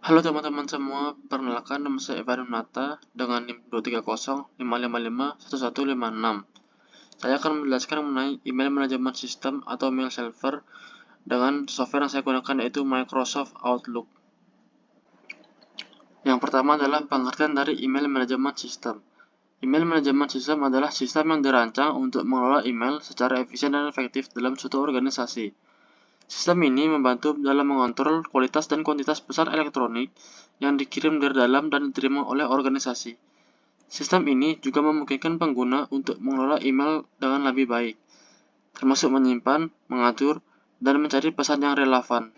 Halo teman-teman semua, perkenalkan nama saya Evan Nata dengan NIM 23055511156. Saya akan menjelaskan mengenai email manajemen sistem atau mail server dengan software yang saya gunakan yaitu Microsoft Outlook. Yang pertama adalah pengertian dari email manajemen sistem. Email manajemen sistem adalah sistem yang dirancang untuk mengelola email secara efisien dan efektif dalam suatu organisasi. Sistem ini membantu dalam mengontrol kualitas dan kuantitas pesan elektronik yang dikirim dari dalam dan diterima oleh organisasi. Sistem ini juga memungkinkan pengguna untuk mengelola email dengan lebih baik, termasuk menyimpan, mengatur, dan mencari pesan yang relevan.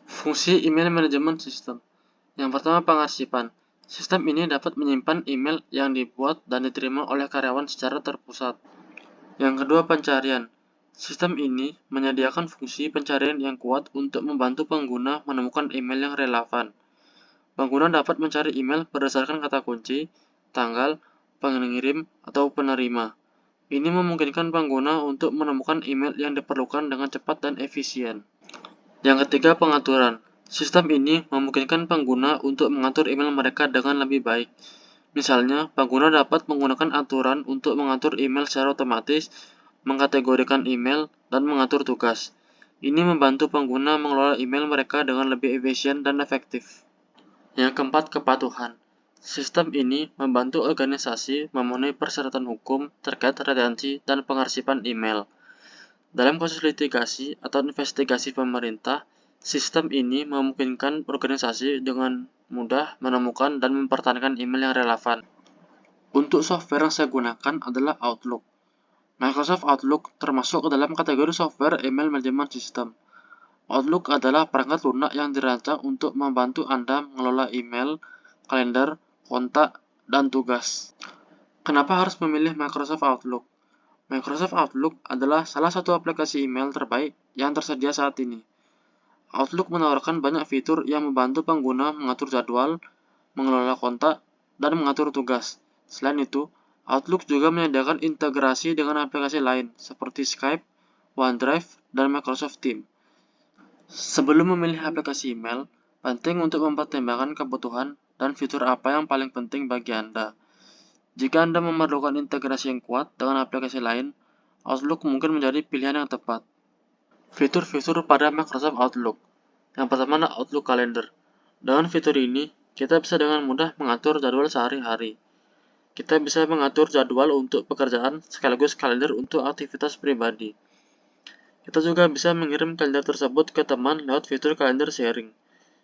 Fungsi email manajemen sistem. Yang pertama, pengarsipan. Sistem ini dapat menyimpan email yang dibuat dan diterima oleh karyawan secara terpusat. Yang kedua, pencarian. Sistem ini menyediakan fungsi pencarian yang kuat untuk membantu pengguna menemukan email yang relevan. Pengguna dapat mencari email berdasarkan kata kunci, tanggal, pengirim, atau penerima. Ini memungkinkan pengguna untuk menemukan email yang diperlukan dengan cepat dan efisien. Yang ketiga, pengaturan. Sistem ini memungkinkan pengguna untuk mengatur email mereka dengan lebih baik. Misalnya, pengguna dapat menggunakan aturan untuk mengatur email secara otomatis, mengkategorikan email, dan mengatur tugas. Ini membantu pengguna mengelola email mereka dengan lebih efisien dan efektif. Yang keempat, kepatuhan. Sistem ini membantu organisasi memenuhi persyaratan hukum terkait retensi dan pengarsipan email. Dalam kasus litigasi atau investigasi pemerintah, sistem ini memungkinkan organisasi dengan mudah menemukan dan mempertahankan email yang relevan. Untuk software yang saya gunakan adalah Outlook. Microsoft Outlook termasuk ke dalam kategori software email management system. Outlook adalah perangkat lunak yang dirancang untuk membantu Anda mengelola email, kalender, kontak, dan tugas. Kenapa harus memilih Microsoft Outlook? Microsoft Outlook adalah salah satu aplikasi email terbaik yang tersedia saat ini. Outlook menawarkan banyak fitur yang membantu pengguna mengatur jadwal, mengelola kontak, dan mengatur tugas. Selain itu, Outlook juga menyediakan integrasi dengan aplikasi lain seperti Skype, OneDrive, dan Microsoft Teams. Sebelum memilih aplikasi email, penting untuk mempertimbangkan kebutuhan dan fitur apa yang paling penting bagi Anda. Jika Anda memerlukan integrasi yang kuat dengan aplikasi lain, Outlook mungkin menjadi pilihan yang tepat. Fitur-fitur pada Microsoft Outlook. Yang pertama adalah Outlook Calendar. Dengan fitur ini, kita bisa dengan mudah mengatur jadwal sehari-hari. Kita bisa mengatur jadwal untuk pekerjaan sekaligus kalender untuk aktivitas pribadi. Kita juga bisa mengirim kalender tersebut ke teman lewat fitur kalender sharing.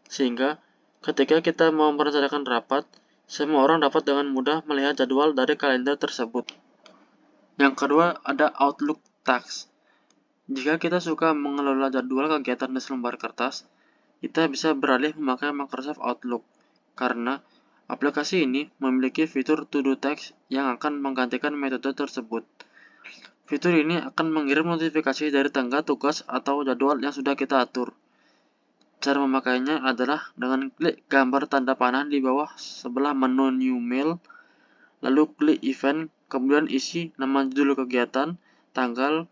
Sehingga, ketika kita mau merencanakan rapat, semua orang dapat dengan mudah melihat jadwal dari kalender tersebut. Yang kedua, ada Outlook Tasks. Jika kita suka mengelola jadwal kegiatan di selembar kertas, kita bisa beralih memakai Microsoft Outlook, karena aplikasi ini memiliki fitur To-Do Tasks yang akan menggantikan metode tersebut. Fitur ini akan mengirim notifikasi dari tangga tugas atau jadwal yang sudah kita atur. Cara memakainya adalah dengan klik gambar tanda panah di bawah sebelah menu New Mail, lalu klik Event, kemudian isi nama judul kegiatan, tanggal,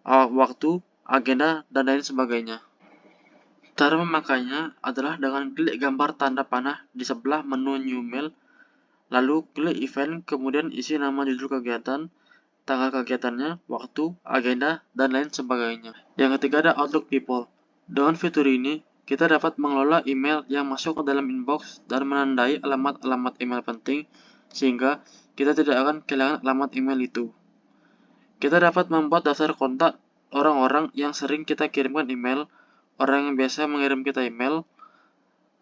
waktu, agenda, dan lain sebagainya. Cara memakainya adalah dengan klik gambar tanda panah di sebelah menu New Mail, lalu klik Event, kemudian isi nama judul kegiatan, tanggal kegiatannya, waktu, agenda, dan lain sebagainya. Yang ketiga ada Outlook People. Dengan fitur ini, kita dapat mengelola email yang masuk ke dalam inbox dan menandai alamat-alamat email penting, sehingga kita tidak akan kehilangan alamat email itu. Kita dapat membuat daftar kontak orang-orang yang sering kita kirimkan email, orang yang biasa mengirim kita email,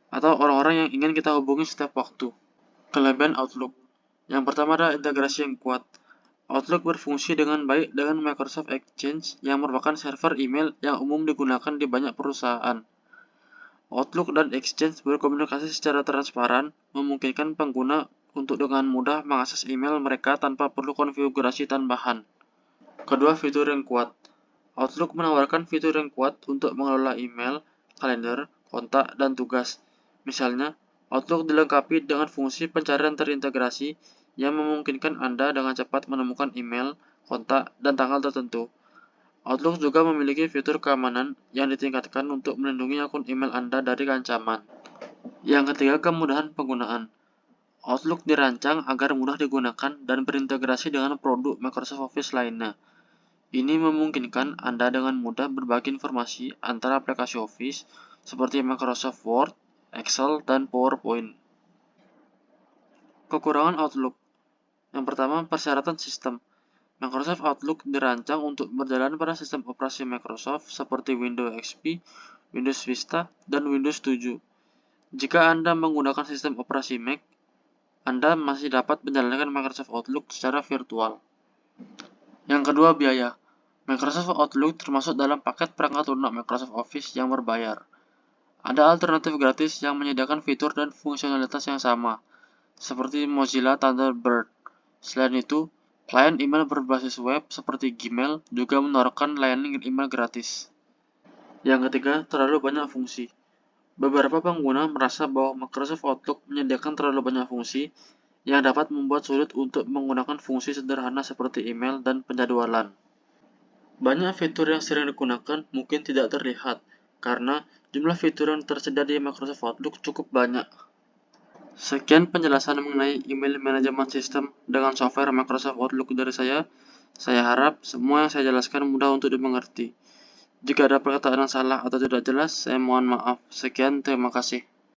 atau orang-orang yang ingin kita hubungi setiap waktu. Kelebihan Outlook. Yang pertama adalah integrasi yang kuat. Outlook berfungsi dengan baik dengan Microsoft Exchange yang merupakan server email yang umum digunakan di banyak perusahaan. Outlook dan Exchange berkomunikasi secara transparan, memungkinkan pengguna untuk dengan mudah mengakses email mereka tanpa perlu konfigurasi tambahan. Kedua, fitur yang kuat. Outlook menawarkan fitur yang kuat untuk mengelola email, kalender, kontak, dan tugas. Misalnya, Outlook dilengkapi dengan fungsi pencarian terintegrasi yang memungkinkan Anda dengan cepat menemukan email, kontak, dan tanggal tertentu. Outlook juga memiliki fitur keamanan yang ditingkatkan untuk melindungi akun email Anda dari ancaman. Yang ketiga, kemudahan penggunaan. Outlook dirancang agar mudah digunakan dan berintegrasi dengan produk Microsoft Office lainnya. Ini memungkinkan Anda dengan mudah berbagi informasi antara aplikasi Office seperti Microsoft Word, Excel, dan PowerPoint. Kekurangan Outlook. Yang pertama, persyaratan sistem. Microsoft Outlook dirancang untuk berjalan pada sistem operasi Microsoft seperti Windows XP, Windows Vista, dan Windows 7. Jika Anda menggunakan sistem operasi Mac, Anda masih dapat menjalankan Microsoft Outlook secara virtual. Yang kedua, biaya. Microsoft Outlook termasuk dalam paket perangkat lunak Microsoft Office yang berbayar. Ada alternatif gratis yang menyediakan fitur dan fungsionalitas yang sama, seperti Mozilla Thunderbird. Selain itu, klien email berbasis web seperti Gmail juga menawarkan layanan email gratis. Yang ketiga, terlalu banyak fungsi. Beberapa pengguna merasa bahwa Microsoft Outlook menyediakan terlalu banyak fungsi yang dapat membuat sulit untuk menggunakan fungsi sederhana seperti email dan penjadwalan. Banyak fitur yang sering digunakan mungkin tidak terlihat, karena jumlah fitur yang tersedia di Microsoft Outlook cukup banyak. Sekian penjelasan mengenai email manajemen sistem dengan software Microsoft Outlook dari saya. Saya harap semua yang saya jelaskan mudah untuk dimengerti. Jika ada perkataan yang salah atau tidak jelas, saya mohon maaf. Sekian, terima kasih.